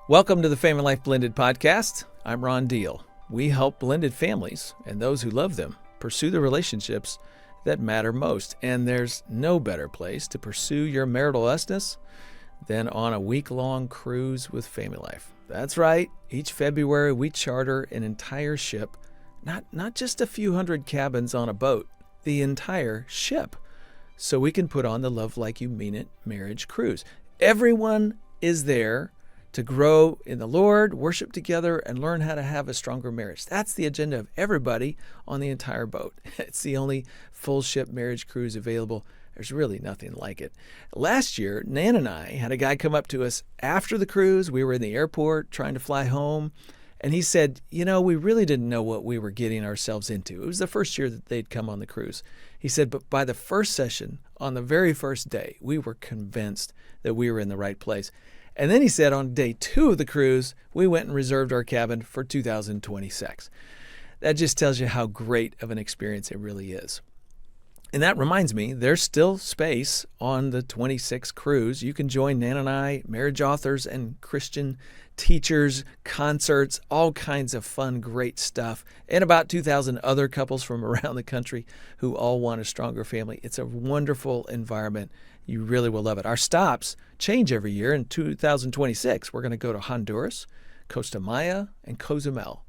Welcome to the Family Life Blended podcast. I'm Ron Deal. We help blended families and those who love them pursue the relationships that matter most. And there's no better place to pursue your marital usness than on a week-long cruise with FamilyLife. That's right. Each February, we charter an entire ship, not just a few hundred cabins on a boat, the entire ship, so we can put on the Love Like You Mean It marriage cruise. Everyone is there to grow in the Lord, worship together, and learn how to have a stronger marriage. That's the agenda of everybody on the entire boat. It's the only full ship marriage cruise available. There's really nothing like it. Last year, Nan and I had a guy come up to us after the cruise. We were in the airport trying to fly home, and he said, we really didn't know what we were getting ourselves into. It was the first year that they'd come on the cruise. He said, but by the first session, on the very first day, we were convinced that we were in the right place. And then he said on day 2 of the cruise, we went and reserved our cabin for 2026. That just tells you how great of an experience it really is. And that reminds me, there's still space on the 26 cruise. You can join Nan and I, marriage authors and Christian teachers, concerts, all kinds of fun, great stuff, and about 2,000 other couples from around the country who all want a stronger family. It's a wonderful environment. You really will love it. Our stops change every year. In 2026, we're going to go to Honduras, Costa Maya, and Cozumel.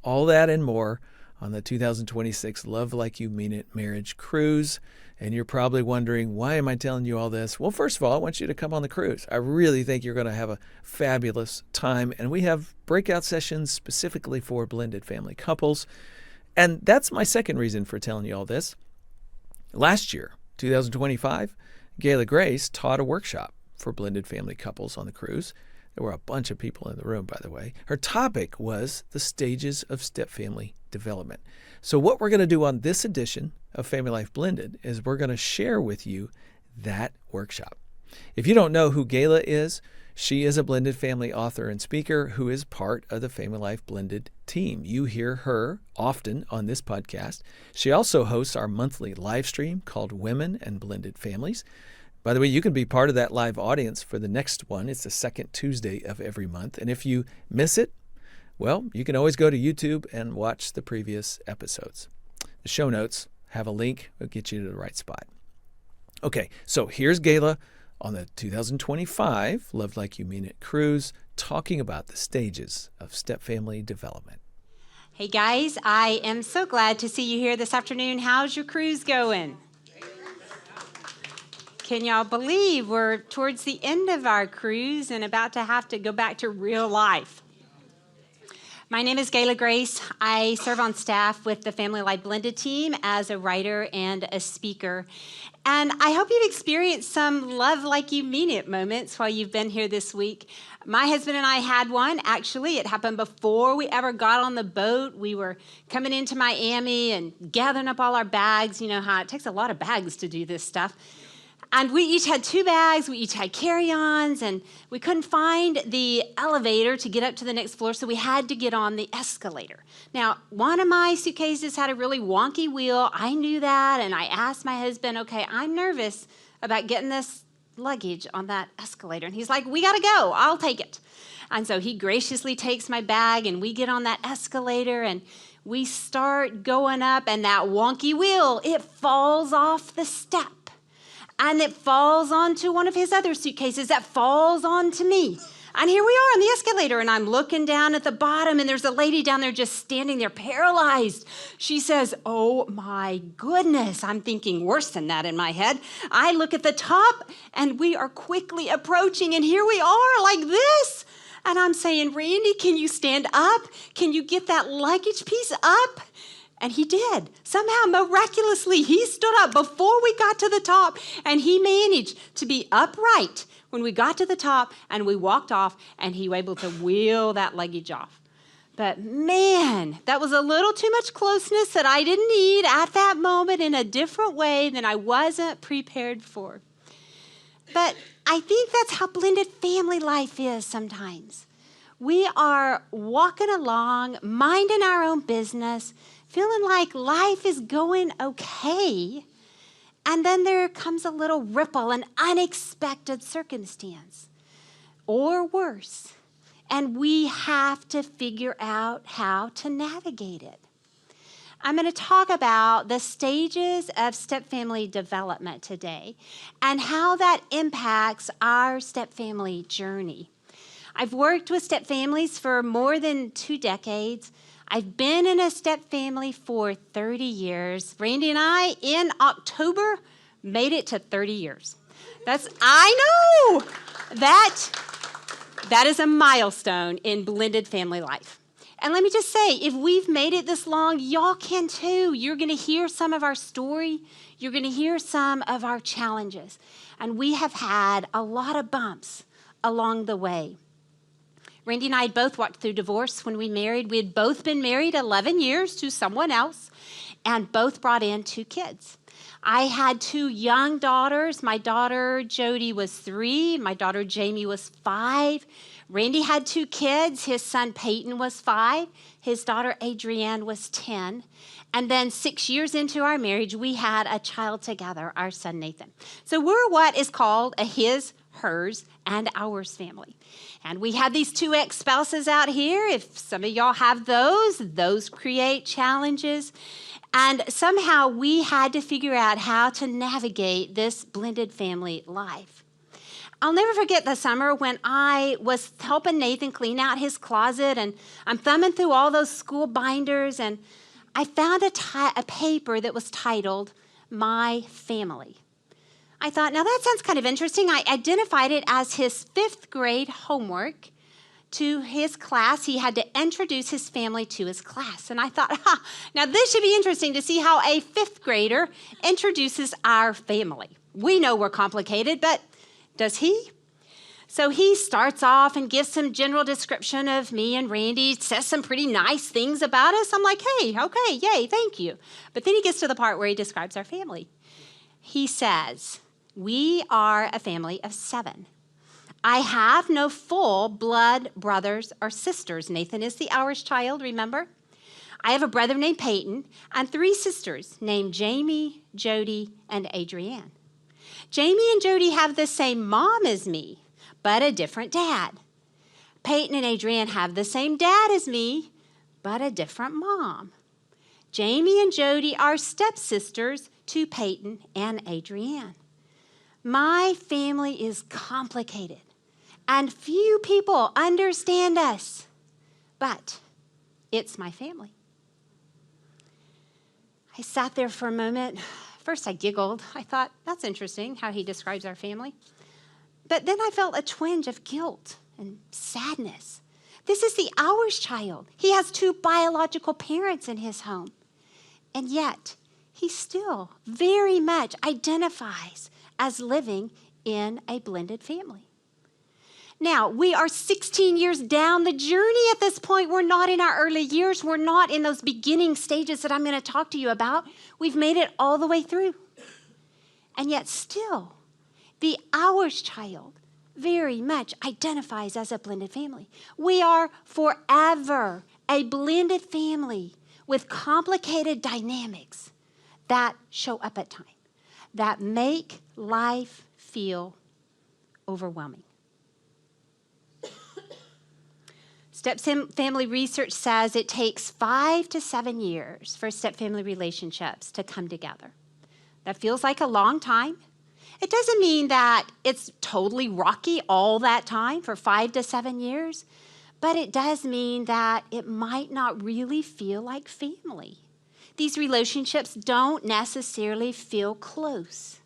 All that and more on the 2026 Love Like You Mean It marriage cruise. And you're probably wondering, why am I telling you all this? Well, first of all, I want you to come on the cruise. I really think you're going to have a fabulous time. And we have breakout sessions specifically for blended family couples. And that's my second reason for telling you all this. Last year, 2025, Gayla Grace taught a workshop for blended family couples on the cruise. There were a bunch of people in the room, by the way. Her topic was the stages of stepfamily development. So what we're going to do on this edition of Family Life Blended is we're going to share with you that workshop. If you don't know who Gayla is, she is a blended family author and speaker who is part of the Family Life Blended team. You hear her often on this podcast. She also hosts our monthly live stream called Women and Blended Families. By the way, you can be part of that live audience for the next one. It's the second Tuesday of every month. And if you miss it, well, you can always go to YouTube and watch the previous episodes. The show notes have a link that'll get you to the right spot. Okay, so here's Gayla on the 2025 Love Like You Mean It cruise, talking about the stages of stepfamily development. Hey guys, I am so glad to see you here this afternoon. How's your cruise going? Can y'all believe we're towards the end of our cruise and about to have to go back to real life? My name is Gayla Grace. I serve on staff with the Family Life Blended team as a writer and a speaker. And I hope you've experienced some Love Like You Mean It moments while you've been here this week. My husband and I had one. Actually, it happened before we ever got on the boat. We were coming into Miami and gathering up all our bags. You know how it takes a lot of bags to do this stuff. And we each had 2 bags, we each had carry-ons, and we couldn't find the elevator to get up to the next floor, so we had to get on the escalator. Now, one of my suitcases had a really wonky wheel. I knew that, and I asked my husband, okay, I'm nervous about getting this luggage on that escalator. And he's like, we got to go. I'll take it. And so he graciously takes my bag, and we get on that escalator, and we start going up, and that wonky wheel, it falls off the step. And it falls onto one of his other suitcases that falls onto me. And here we are on the escalator, and I'm looking down at the bottom, and there's a lady down there just standing there paralyzed. She says, oh my goodness. I'm thinking worse than that in my head. I look at the top, and we are quickly approaching, and here we are like this. And I'm saying, Randy, can you stand up? Can you get that luggage piece up? And he did. Somehow, miraculously, he stood up before we got to the top, and he managed to be upright when we got to the top, and we walked off, and he was able to wheel that luggage off. But man, that was a little too much closeness that I didn't need at that moment in a different way than I wasn't prepared for. But I think that's how blended family life is sometimes. We are walking along, minding our own business, feeling like life is going okay, and then there comes a little ripple, an unexpected circumstance. Or worse, and we have to figure out how to navigate it. I'm going to talk about the stages of stepfamily development today and how that impacts our stepfamily journey. I've worked with stepfamilies for more than 2 decades. I've been in a stepfamily for 30 years. Randy and I, in October, made it to 30 years. I know, that is a milestone in blended family life. And let me just say, if we've made it this long, y'all can too. You're going to hear some of our story. You're going to hear some of our challenges. And we have had a lot of bumps along the way. Randy and I had both walked through divorce when we married. We had both been married 11 years to someone else and both brought in 2 kids. I had 2 young daughters. My daughter Jody was 3. My daughter Jamie was 5. Randy had 2 kids. His son Peyton was 5. His daughter Adrienne was 10. And then 6 years into our marriage, we had a child together, our son Nathan. So we're what is called a his, hers, and ours family. And we have these 2 ex-spouses out here. If some of y'all have those create challenges. And somehow we had to figure out how to navigate this blended family life. I'll never forget the summer when I was helping Nathan clean out his closet, and I'm thumbing through all those school binders, and I found a paper that was titled, My Family. I thought, now that sounds kind of interesting. I identified it as his 5th grade homework to his class. He had to introduce his family to his class. And I thought, now this should be interesting to see how a 5th grader introduces our family. We know we're complicated, but does he? So he starts off and gives some general description of me and Randy, says some pretty nice things about us. I'm like, hey, okay, yay, thank you. But then he gets to the part where he describes our family. He says, we are a family of 7. I have no full blood brothers or sisters. Nathan is the ours child, remember? I have a brother named Peyton and 3 sisters named Jamie, Jody, and Adrienne. Jamie and Jody have the same mom as me, but a different dad. Peyton and Adrienne have the same dad as me, but a different mom. Jamie and Jody are stepsisters to Peyton and Adrienne. My family is complicated, and few people understand us, but it's my family. I sat there for a moment. First, I giggled. I thought, that's interesting how he describes our family. But then I felt a twinge of guilt and sadness. This is the ours child. He has 2 biological parents in his home. And yet, he still very much identifies as living in a blended family. Now, we are 16 years down the journey at this point. We're not in our early years. We're not in those beginning stages that I'm going to talk to you about. We've made it all the way through. And yet still, the ours child very much identifies as a blended family. We are forever a blended family with complicated dynamics that show up at times, that make life feel overwhelming. Stepfamily research says it takes 5 to 7 years for stepfamily relationships to come together. That feels like a long time. It doesn't mean that it's totally rocky all that time for 5 to 7 years, but it does mean that it might not really feel like family. These relationships don't necessarily feel close,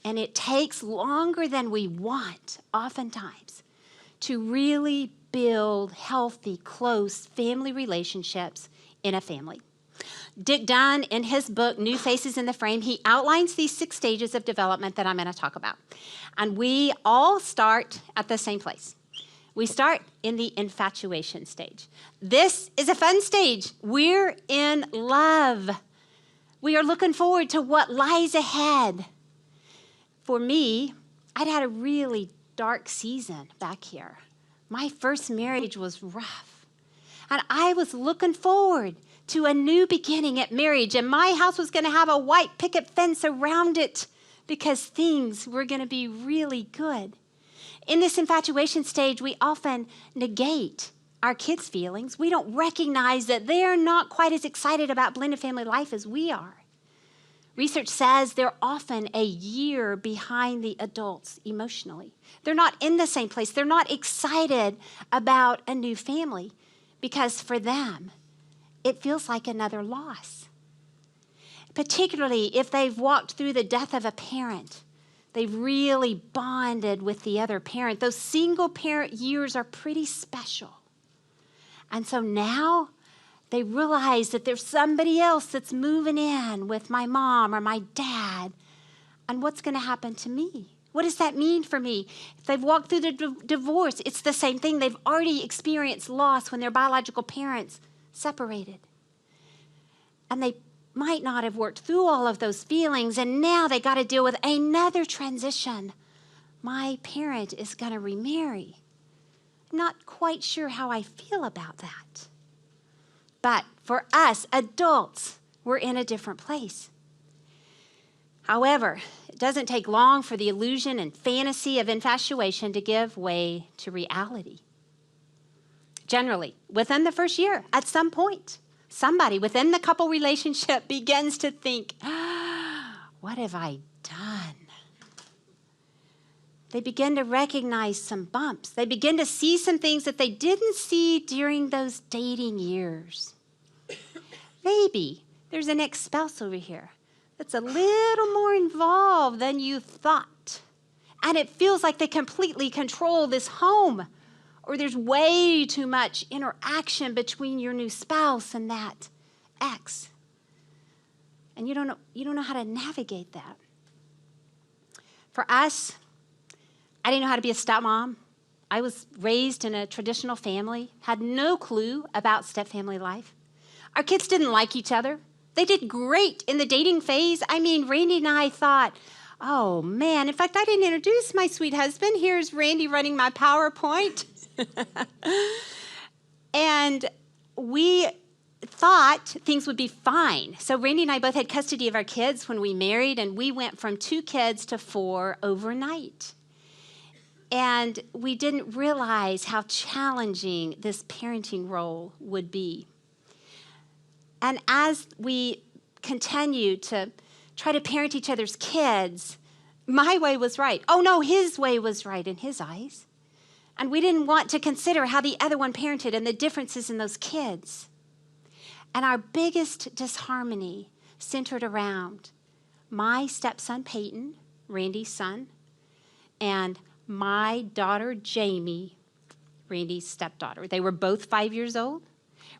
and it takes longer than we want, oftentimes, to really build healthy, close family relationships in a family. Dick Dunn, in his book, New Faces in the Frame, he outlines these 6 stages of development that I'm going to talk about. And we all start at the same place. We start in the infatuation stage. This is a fun stage. We're in love. We are looking forward to what lies ahead. For me, I'd had a really dark season back here. My first marriage was rough, and I was looking forward to a new beginning at marriage, and my house was going to have a white picket fence around it because things were going to be really good. In this infatuation stage, we often negate our kids' feelings. We don't recognize that they're not quite as excited about blended family life as we are. Research says they're often a year behind the adults emotionally. They're not in the same place. They're not excited about a new family because for them, it feels like another loss. Particularly if they've walked through the death of a parent, they've really bonded with the other parent. Those single parent years are pretty special. And so now they realize that there's somebody else that's moving in with my mom or my dad. And what's going to happen to me? What does that mean for me? If they've walked through the divorce, it's the same thing. They've already experienced loss when their biological parents separated. And they might not have worked through all of those feelings, and now they got to deal with another transition. My parent is going to remarry. I'm not quite sure how I feel about that. But for us, adults, we're in a different place. However, it doesn't take long for the illusion and fantasy of infatuation to give way to reality. Generally, within the first year, at some point, somebody within the couple relationship begins to think, what have I done? They begin to recognize some bumps. They begin to see some things that they didn't see during those dating years. Maybe there's an ex-spouse over here that's a little more involved than you thought. And it feels like they completely control this home. Or there's way too much interaction between your new spouse and that ex. And you don't know how to navigate that. For us, I didn't know how to be a stepmom. I was raised in a traditional family, had no clue about stepfamily life. Our kids didn't like each other. They did great in the dating phase. I mean, Randy and I thought, oh man, in fact, I didn't introduce my sweet husband. Here's Randy running my PowerPoint. And we thought things would be fine. So Randy and I both had custody of our kids when we married, and we went from 2 kids to 4 overnight. And we didn't realize how challenging this parenting role would be. And as we continued to try to parent each other's kids, my way was right. Oh no, his way was right in his eyes. And we didn't want to consider how the other one parented and the differences in those kids. And our biggest disharmony centered around my stepson, Peyton, Randy's son, and my daughter, Jamie, Randy's stepdaughter. They were both 5 years old.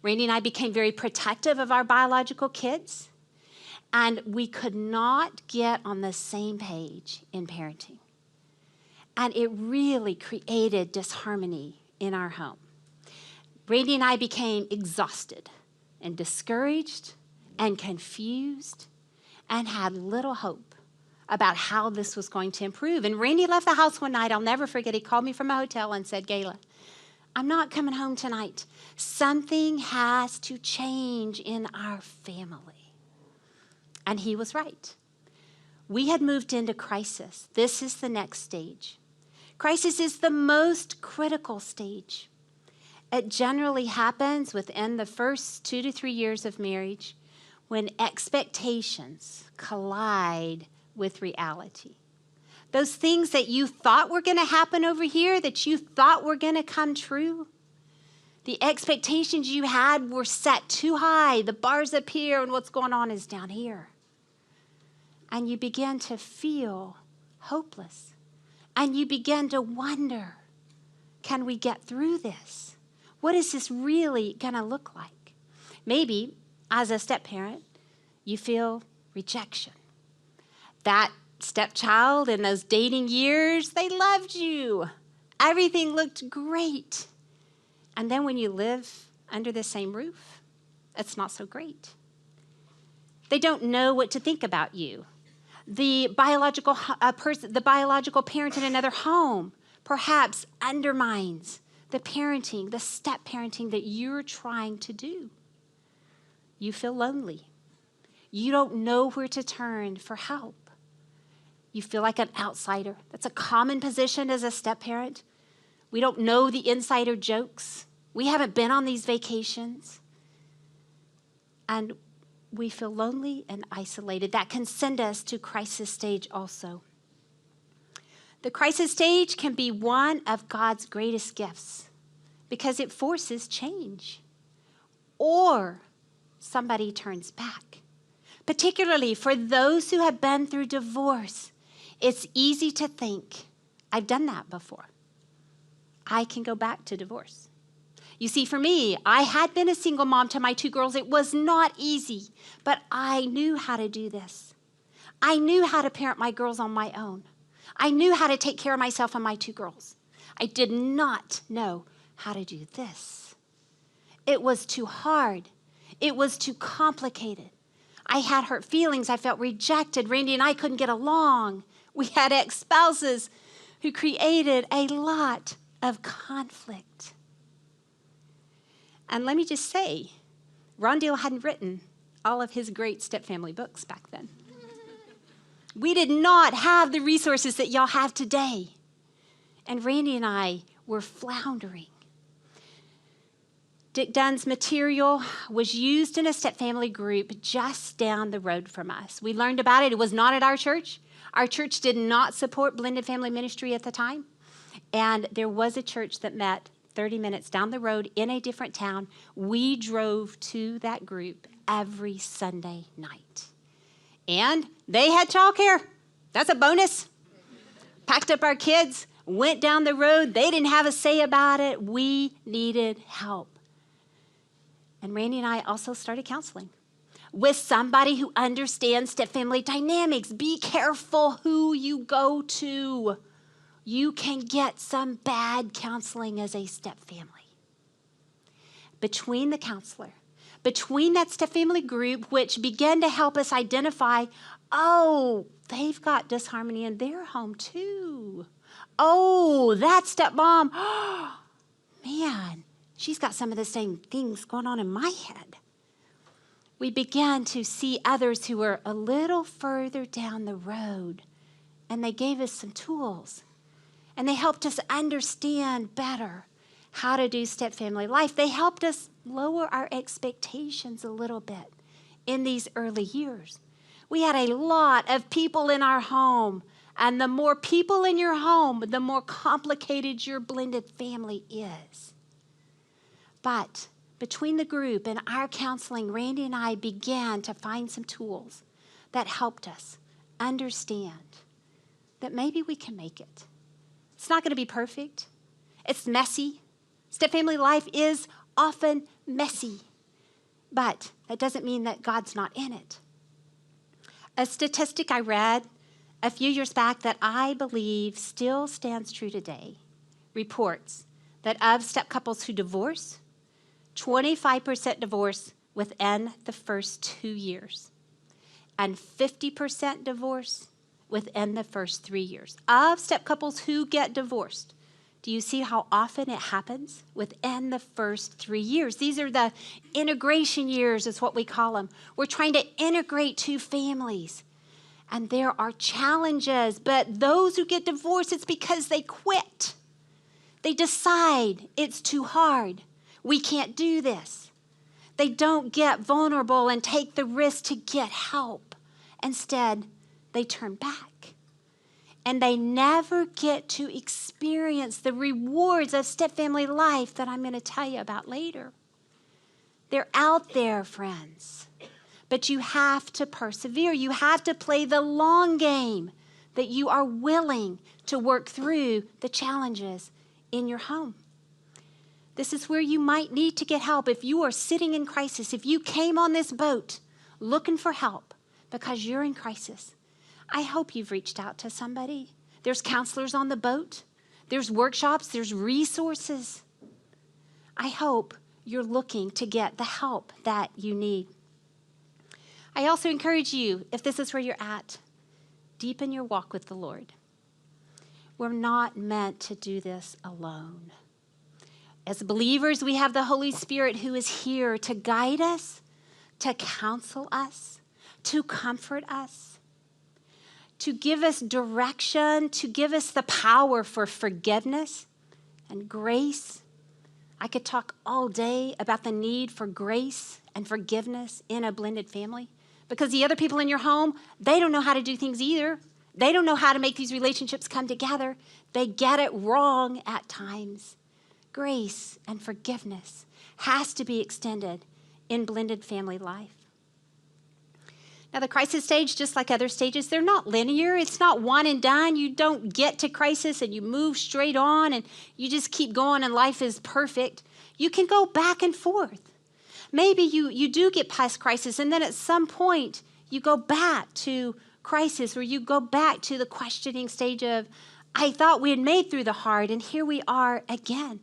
Randy and I became very protective of our biological kids, and we could not get on the same page in parenting. And it really created disharmony in our home. Randy and I became exhausted and discouraged and confused and had little hope about how this was going to improve. And Randy left the house one night. I'll never forget. He called me from a hotel and said, Gayla, I'm not coming home tonight. Something has to change in our family. And he was right. We had moved into crisis. This is the next stage. Crisis is the most critical stage. It generally happens within the first 2 to 3 years of marriage when expectations collide with reality. Those things that you thought were going to happen over here, that you thought were going to come true, the expectations you had were set too high. The bar's up here and what's going on is down here. And you begin to feel hopeless. And you begin to wonder, can we get through this? What is this really going to look like? Maybe, as a step-parent, you feel rejection. That stepchild in those dating years, they loved you. Everything looked great. And then when you live under the same roof, it's not so great. They don't know what to think about you. The biological parent in another home perhaps undermines the parenting, the step parenting that you're trying to do. You feel lonely. You don't know where to turn for help. You feel like an outsider. That's a common position as a step-parent. We don't know the insider jokes. We haven't been on these vacations. And we feel lonely and isolated. That can send us to crisis stage also. The crisis stage can be one of God's greatest gifts because it forces change. Or somebody turns back. Particularly for those who have been through divorce, it's easy to think, I've done that before. I can go back to divorce. You see, for me, I had been a single mom to my 2 girls. It was not easy, but I knew how to do this. I knew how to parent my girls on my own. I knew how to take care of myself and my 2 girls. I did not know how to do this. It was too hard. It was too complicated. I had hurt feelings. I felt rejected. Randy and I couldn't get along. We had ex-spouses who created a lot of conflict. And let me just say, Ron Deal hadn't written all of his great stepfamily books back then. We did not have the resources that y'all have today. And Randy and I were floundering. Dick Dunn's material was used in a stepfamily group just down the road from us. We learned about it. It was not at our church. Our church did not support blended family ministry at the time. And there was a church that met 30 minutes down the road in a different town. We drove to that group every Sunday night. And they had childcare. That's a bonus. Packed up our kids, went down the road. They didn't have a say about it. We needed help. And Randy and I also started counseling with somebody who understands stepfamily dynamics. Be careful who you go to. You can get some bad counseling as a stepfamily. Between the counselor, between that stepfamily group, which began to help us identify, oh, they've got disharmony in their home too. Oh, that stepmom, man, she's got some of the same things going on in my head. We began to see others who were a little further down the road, and they gave us some tools, and they helped us understand better how to do stepfamily life. They helped us lower our expectations a little bit in these early years. We had a lot of people in our home, and the more people in your home, the more complicated your blended family is. But between the group and our counseling, Randy and I began to find some tools that helped us understand that maybe we can make it. It's not going to be perfect. It's messy. Stepfamily life is often messy, but that doesn't mean that God's not in it. A statistic I read a few years back that I believe still stands true today reports that of step couples who divorce, 25% divorce within the first 2 years, and 50% divorce within the first 3 years. Of step couples who get divorced, do you see how often it happens? Within the first 3 years. These are the integration years, is what we call them. We're trying to integrate 2 families. And there are challenges, but those who get divorced, it's because they quit. They decide it's too hard. We can't do this. They don't get vulnerable and take the risk to get help. Instead, they turn back. And they never get to experience the rewards of stepfamily life that I'm going to tell you about later. They're out there, friends. But you have to persevere. You have to play the long game, that you are willing to work through the challenges in your home. This is where you might need to get help. If you are sitting in crisis, if you came on this boat looking for help because you're in crisis, I hope you've reached out to somebody. There's counselors on the boat. There's workshops. There's resources. I hope you're looking to get the help that you need. I also encourage you, if this is where you're at, deepen your walk with the Lord. We're not meant to do this alone. As believers, we have the Holy Spirit who is here to guide us, to counsel us, to comfort us. to give us direction, to give us the power for forgiveness and grace. I could talk all day about the need for grace and forgiveness in a blended family because the other people in your home, they don't know how to do things either. They don't know how to make these relationships come together. They get it wrong at times. Grace and forgiveness has to be extended in blended family life. Now, the crisis stage, just like other stages, they're not linear. It's not one and done. You don't get to crisis and you move straight on and you just keep going and life is perfect. You can go back and forth. Maybe you do get past crisis and then at some point you go back to crisis or you go back to the questioning stage of, I thought we had made through the hard and here we are again.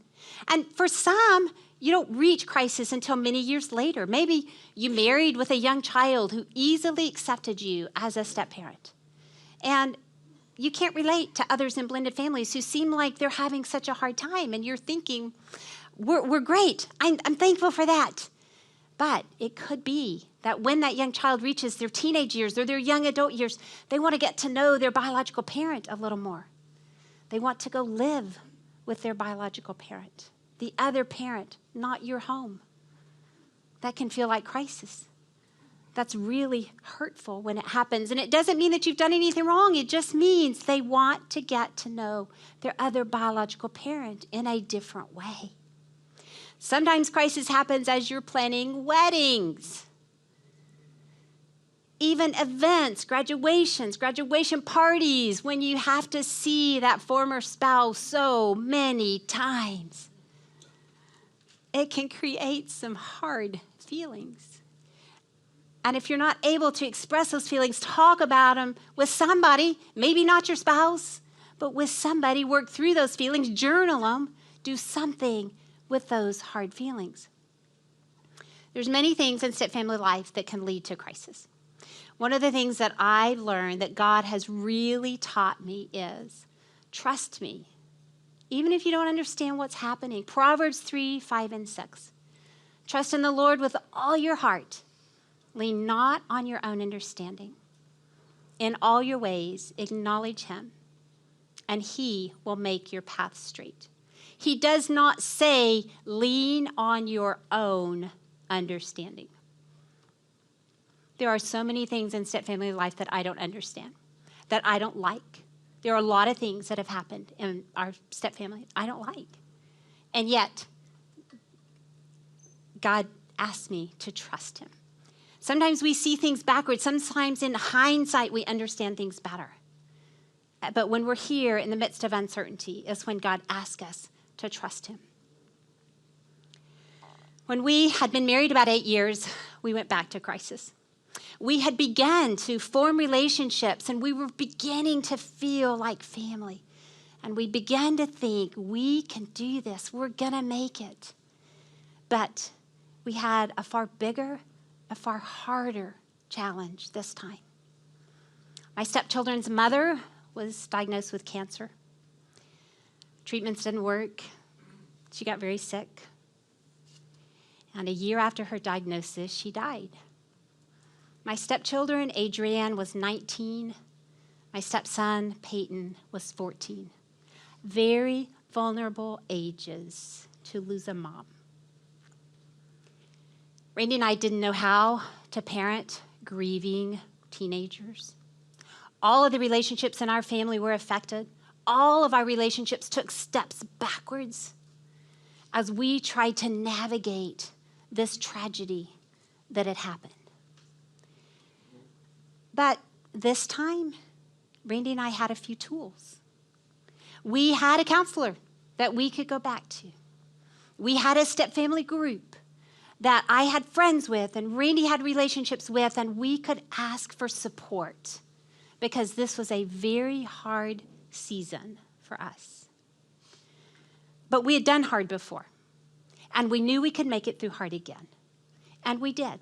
And for some, you don't reach crisis until many years later. Maybe you married with a young child who easily accepted you as a step-parent. And you can't relate to others in blended families who seem like they're having such a hard time. And you're thinking, we're great. I'm thankful for that. But it could be that when that young child reaches their teenage years or their young adult years, they want to get to know their biological parent a little more. They want to go live with their biological parent. The other parent, not your home. That can feel like crisis. That's really hurtful when it happens. And it doesn't mean that you've done anything wrong. It just means they want to get to know their other biological parent in a different way. Sometimes crisis happens as you're planning weddings. Even events, graduations, graduation parties, when you have to see that former spouse so many times. It can create some hard feelings. And if you're not able to express those feelings, talk about them with somebody, maybe not your spouse, but with somebody, work through those feelings, journal them, do something with those hard feelings. There's many things in step-family life that can lead to crisis. One of the things that I've learned that God has really taught me is trust me. Even if you don't understand what's happening. Proverbs 3, 5, and 6. Trust in the Lord with all your heart. Lean not on your own understanding. In all your ways, acknowledge him, and he will make your path straight. He does not say, lean on your own understanding. There are so many things in step-family life that I don't understand, that I don't like. There are a lot of things that have happened in our step-family I don't like. And yet, God asked me to trust him. Sometimes we see things backwards. Sometimes in hindsight, we understand things better. But when we're here in the midst of uncertainty is when God asks us to trust him. When we had been married about 8 years, we went back to crisis. We had begun to form relationships, and we were beginning to feel like family. And we began to think, we can do this. We're going to make it. But we had a far bigger, a far harder challenge this time. My stepchildren's mother was diagnosed with cancer. Treatments didn't work. She got very sick. And a year after her diagnosis, she died. My stepchildren, Adrienne was 19. My stepson, Peyton, was 14. Very vulnerable ages to lose a mom. Randy and I didn't know how to parent grieving teenagers. All of the relationships in our family were affected. All of our relationships took steps backwards as we tried to navigate this tragedy that had happened. But this time, Randy and I had a few tools. We had a counselor that we could go back to. We had a step-family group that I had friends with and Randy had relationships with, and we could ask for support because this was a very hard season for us. But we had done hard before, and we knew we could make it through hard again, and we did.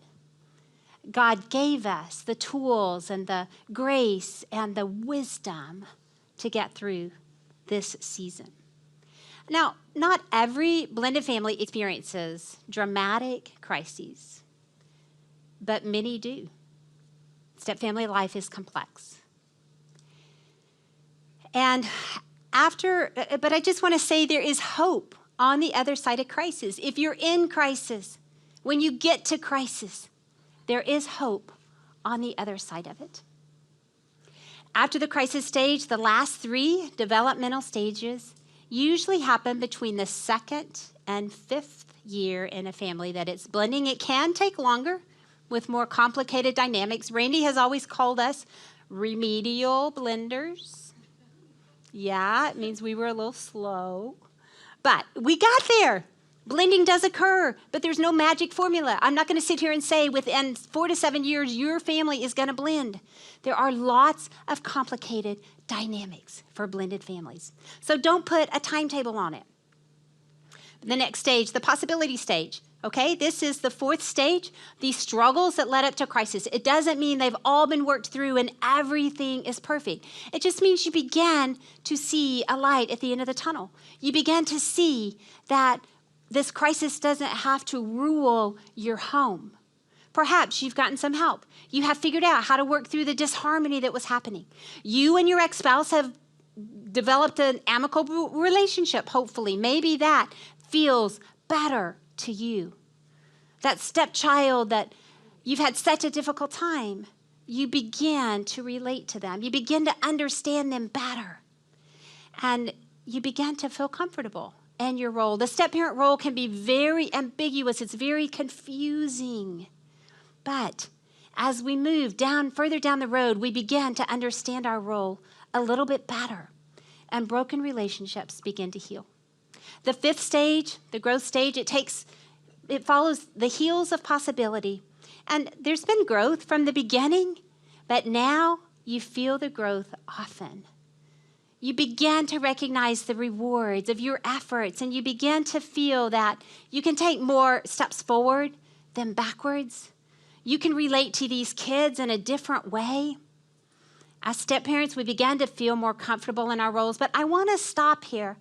God gave us the tools and the grace and the wisdom to get through this season. Now, not every blended family experiences dramatic crises, but many do. Step-family life is complex. And but I just want to say there is hope on the other side of crisis. If you're in crisis, when you get to crisis, there is hope on the other side of it. After the crisis stage, the last 3 developmental stages usually happen between the 2nd and 5th year in a family that it's blending. It can take longer with more complicated dynamics. Randy has always called us remedial blenders. Yeah, it means we were a little slow, but we got there. Blending does occur, but there's no magic formula. I'm not going to sit here and say within 4 to 7 years, your family is going to blend. There are lots of complicated dynamics for blended families. So don't put a timetable on it. The next stage, the possibility stage. Okay, this is the 4th stage, the struggles that led up to crisis. It doesn't mean they've all been worked through and everything is perfect. It just means you began to see a light at the end of the tunnel. You began to see that this crisis doesn't have to rule your home. Perhaps you've gotten some help. You have figured out how to work through the disharmony that was happening. You and your ex-spouse have developed an amicable relationship, hopefully. Maybe that feels better to you. That stepchild that you've had such a difficult time, you begin to relate to them. You begin to understand them better. And you begin to feel comfortable in your role. The step-parent role can be very ambiguous. It's very confusing. But as we move further down the road, we begin to understand our role a little bit better, and broken relationships begin to heal. The 5th stage, the growth stage, it follows the heels of possibility. And there's been growth from the beginning, but now you feel the growth often. You begin to recognize the rewards of your efforts, and you begin to feel that you can take more steps forward than backwards. You can relate to these kids in a different way. As step-parents, we began to feel more comfortable in our roles, but I want to stop here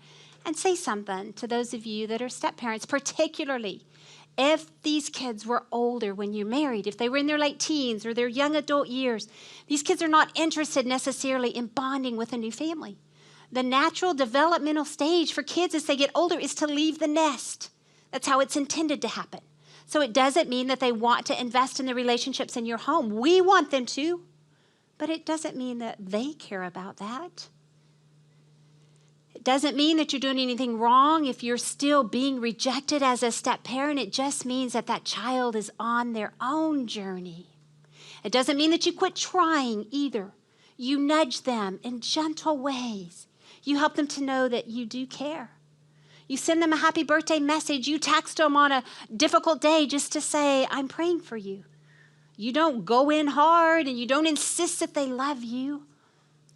and say something to those of you that are step-parents, particularly if these kids were older when you married, if they were in their late teens or their young adult years. These kids are not interested necessarily in bonding with a new family. The natural developmental stage for kids as they get older is to leave the nest. That's how it's intended to happen. So it doesn't mean that they want to invest in the relationships in your home. We want them to, but it doesn't mean that they care about that. It doesn't mean that you're doing anything wrong if you're still being rejected as a step-parent. It just means that that child is on their own journey. It doesn't mean that you quit trying either. You nudge them in gentle ways. You help them to know that you do care. You send them a happy birthday message. You text them on a difficult day just to say, I'm praying for you. You don't go in hard and you don't insist that they love you.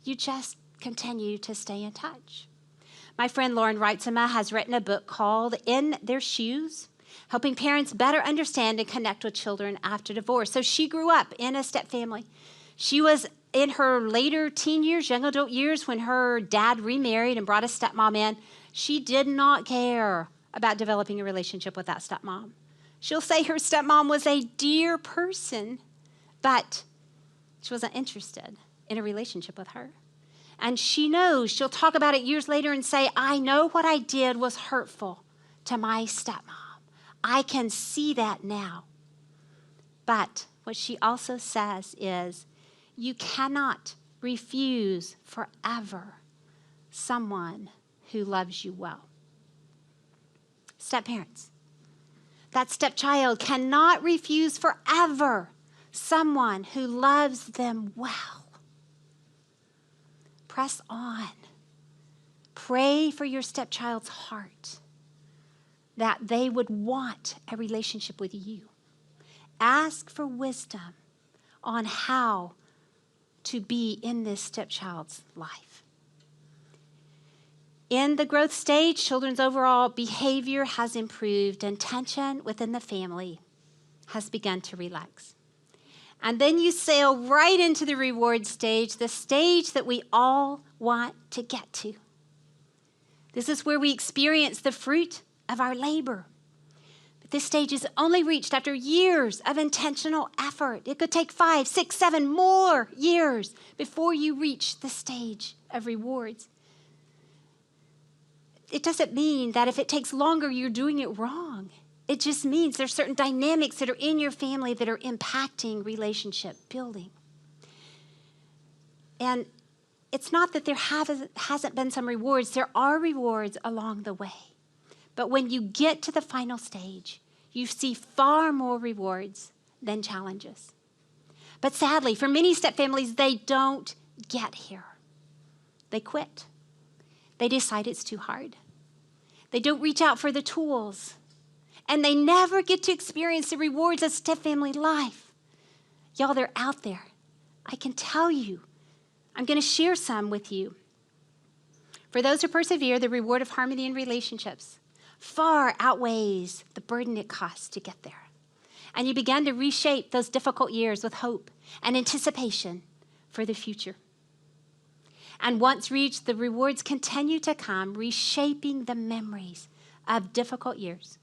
You just continue to stay in touch. My friend Lauren Reitzema has written a book called In Their Shoes, helping parents better understand and connect with children after divorce. So she grew up in a step family. She was in her later teen years, young adult years, when her dad remarried and brought a stepmom in. She did not care about developing a relationship with that stepmom. She'll say her stepmom was a dear person, but she wasn't interested in a relationship with her. And she knows, she'll talk about it years later and say, I know what I did was hurtful to my stepmom. I can see that now. But what she also says is, you cannot refuse forever someone who loves you well. Step-parents, that stepchild cannot refuse forever someone who loves them well. Press on. Pray for your stepchild's heart that they would want a relationship with you. Ask for wisdom on how to be in this stepchild's life. In the growth stage, children's overall behavior has improved and tension within the family has begun to relax. And then you sail right into the reward stage, the stage that we all want to get to. This is where we experience the fruit of our labor. This stage is only reached after years of intentional effort. It could take 5, 6, 7 more years before you reach the stage of rewards. It doesn't mean that if it takes longer, you're doing it wrong. It just means there's certain dynamics that are in your family that are impacting relationship building. And it's not that there hasn't been some rewards. There are rewards along the way. But when you get to the final stage, you see far more rewards than challenges. But sadly, for many step families, they don't get here. They quit. They decide it's too hard. They don't reach out for the tools. And they never get to experience the rewards of step family life. Y'all, they're out there. I can tell you. I'm going to share some with you. For those who persevere, the reward of harmony in relationships far outweighs the burden it costs to get there. And you begin to reshape those difficult years with hope and anticipation for the future. And once reached, the rewards continue to come, reshaping the memories of difficult years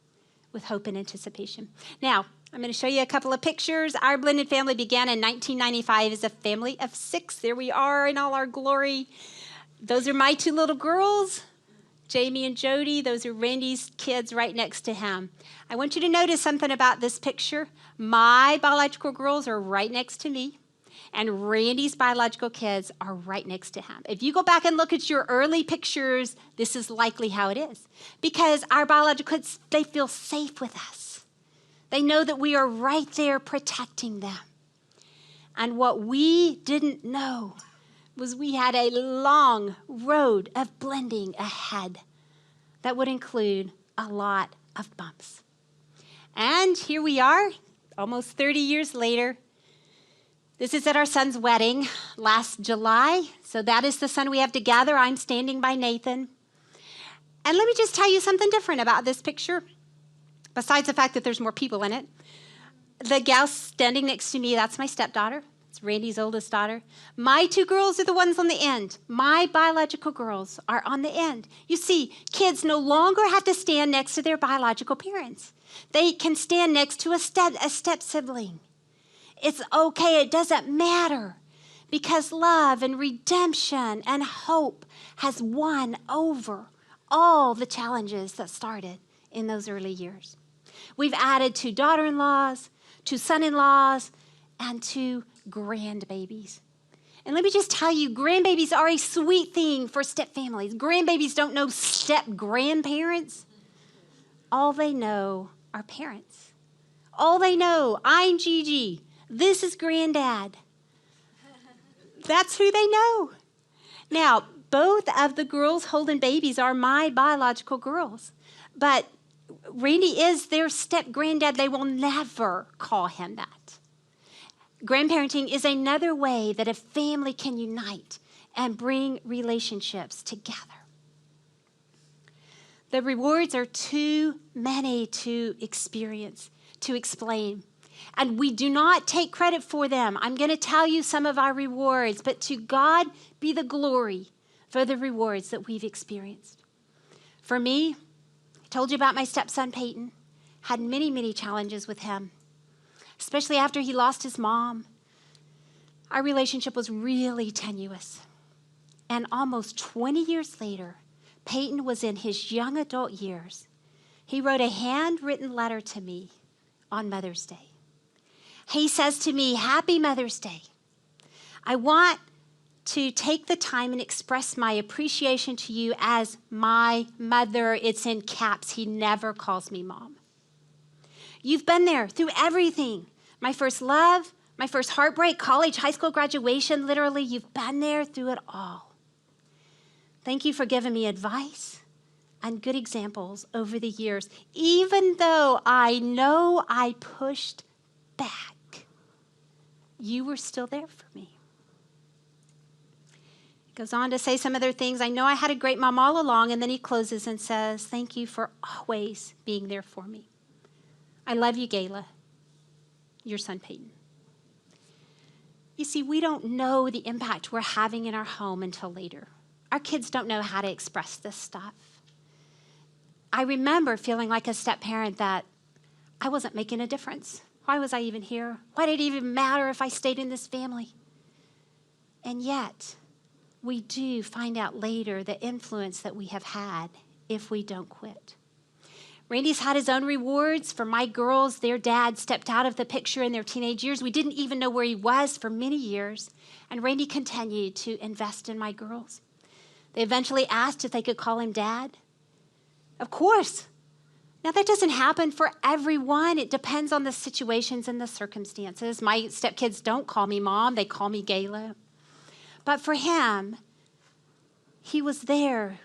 with hope and anticipation. Now, I'm going to show you a couple of pictures. Our blended family began in 1995 as a family of 6. There we are in all our glory. Those are my 2 little girls, Jamie and Jody. Those are Randy's kids right next to him. I want you to notice something about this picture. My biological girls are right next to me, and Randy's biological kids are right next to him. If you go back and look at your early pictures, this is likely how it is. Because our biological kids, they feel safe with us. They know that we are right there protecting them. And what we didn't know was we had a long road of blending ahead that would include a lot of bumps. And here we are, almost 30 years later. This is at our son's wedding last July. So that is the son we have together. I'm standing by Nathan. And let me just tell you something different about this picture. Besides the fact that there's more people in it. The gal standing next to me, that's my stepdaughter. It's Randy's oldest daughter. My 2 girls are the ones on the end. My biological girls are on the end. You see, kids no longer have to stand next to their biological parents. They can stand next to a step sibling. It's okay, it doesn't matter. Because love and redemption and hope has won over all the challenges that started in those early years. We've added 2 daughter-in-laws, 2 son-in-laws, and 2 grandbabies. And let me just tell you, grandbabies are a sweet thing for step families. Grandbabies don't know step grandparents. All they know are parents. All they know, I'm Gigi. This is Granddad. That's who they know. Now, both of the girls holding babies are my biological girls. But Randy is their step-granddad. They will never call him that. Grandparenting is another way that a family can unite and bring relationships together. The rewards are too many to experience, to explain. And we do not take credit for them. I'm going to tell you some of our rewards, but to God be the glory for the rewards that we've experienced. For me, I told you about my stepson, Peyton. Had many, many challenges with him, especially after he lost his mom. Our relationship was really tenuous. And almost 20 years later, Peyton was in his young adult years. He wrote a handwritten letter to me on Mother's Day. He says to me, "Happy Mother's Day. I want to take the time and express my appreciation to you as my mother." It's in caps. He never calls me mom. "You've been there through everything. My first love, my first heartbreak, college, high school graduation. Literally, you've been there through it all. Thank you for giving me advice and good examples over the years, even though I know I pushed back. You were still there for me." He goes on to say some other things. "I know I had a great mom all along," and then he closes and says, "Thank you for always being there for me. I love you, Gayla. Your son, Peyton." You see, we don't know the impact we're having in our home until later. Our kids don't know how to express this stuff. I remember feeling like a step parent that I wasn't making a difference. Why was I even here? Why did it even matter if I stayed in this family? And yet, we do find out later the influence that we have had if we don't quit. Randy's had his own rewards. For my girls, their dad stepped out of the picture in their teenage years. We didn't even know where he was for many years. And Randy continued to invest in my girls. They eventually asked if they could call him dad. Of course. Now, that doesn't happen for everyone. It depends on the situations and the circumstances. My stepkids don't call me mom. They call me Gayla. But for him, he was there,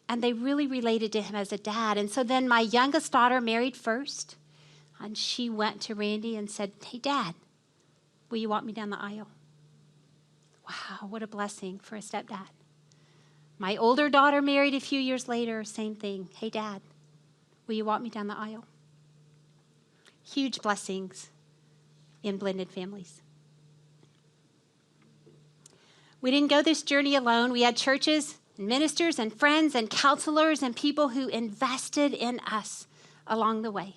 and they really related to him as a dad. And so then my youngest daughter married first, and she went to Randy and said, "Hey, Dad, will you walk me down the aisle?" Wow, what a blessing for a stepdad. My older daughter married a few years later, same thing. "Hey, Dad, will you walk me down the aisle?" Huge blessings in blended families. We didn't go this journey alone. We had churches, and ministers, and friends, and counselors, and people who invested in us along the way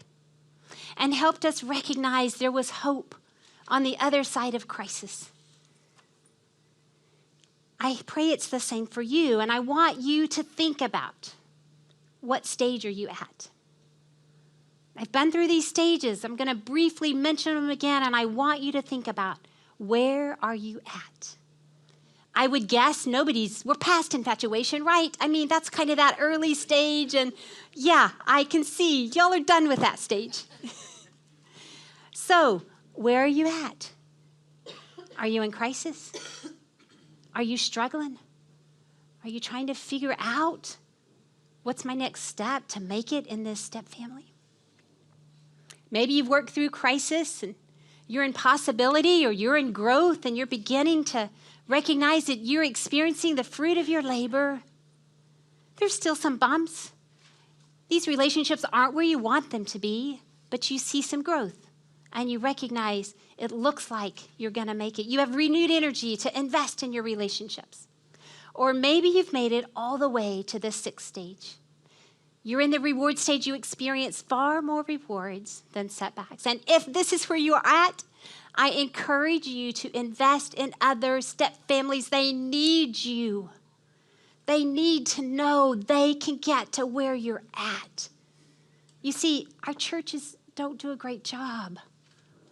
and helped us recognize there was hope on the other side of crisis. I pray it's the same for you, and I want you to think about, what stage are you at? I've been through these stages. I'm going to briefly mention them again, and I want you to think about, where are you at? I would guess we're past infatuation, right? I mean, that's kind of that early stage, and yeah, I can see y'all are done with that stage. So, where are you at? Are you in crisis? Are you struggling? Are you trying to figure out what's my next step to make it in this step family? Maybe you've worked through crisis and you're in possibility, or you're in growth and you're beginning to recognize that you're experiencing the fruit of your labor. There's still some bumps. These relationships aren't where you want them to be, but you see some growth and you recognize it looks like you're going to make it. You have renewed energy to invest in your relationships. Or maybe you've made it all the way to the 6th stage. You're in the reward stage. You experience far more rewards than setbacks. And if this is where you are at, I encourage you to invest in other step families. They need you. They need to know they can get to where you're at. You see, our churches don't do a great job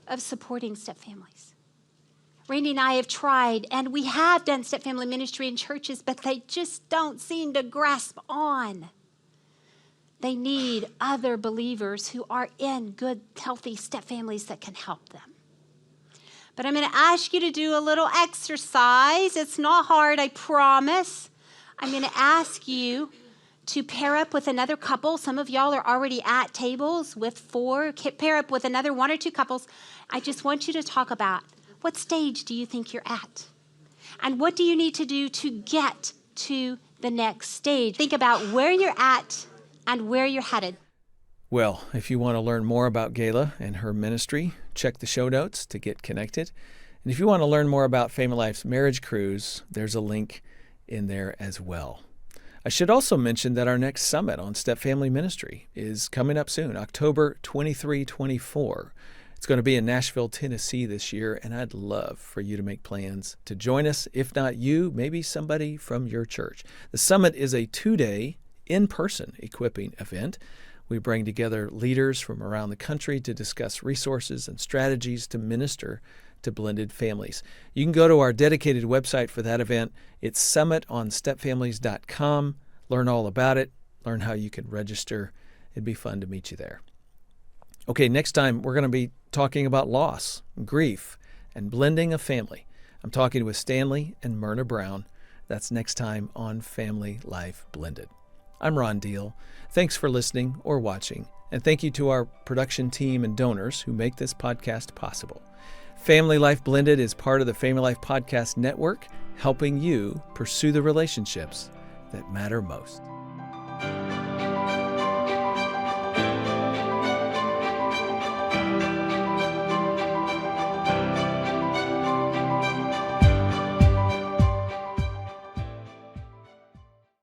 of supporting step families. Randy and I have tried, and we have done step family ministry in churches, but they just don't seem to grasp on. They need other believers who are in good, healthy step families that can help them. But I'm going to ask you to do a little exercise. It's not hard, I promise. I'm going to ask you to pair up with another couple. Some of y'all are already at tables with 4. Pair up with another 1 or 2 couples. I just want you to talk about, what stage do you think you're at? And what do you need to do to get to the next stage? Think about where you're at and where you're headed. Well, if you want to learn more about Gayla and her ministry, check the show notes to get connected. And if you want to learn more about FamilyLife's marriage cruise, there's a link in there as well. I should also mention that our next summit on Step Family Ministry is coming up soon, October 23-24. It's going to be in Nashville, Tennessee this year, and I'd love for you to make plans to join us. If not you, maybe somebody from your church. The summit is a 2-day in-person equipping event. We bring together leaders from around the country to discuss resources and strategies to minister to blended families. You can go to our dedicated website for that event. It's summitonstepfamilies.com. Learn all about it. Learn how you can register. It'd be fun to meet you there. Okay, next time we're going to be talking about loss, grief, and blending a family. I'm talking with Stanley and Myrna Brown. That's next time on Family Life Blended. I'm Ron Deal. Thanks for listening or watching, and thank you to our production team and donors who make this podcast possible. Family Life Blended is part of the Family Life Podcast Network, helping you pursue the relationships that matter most.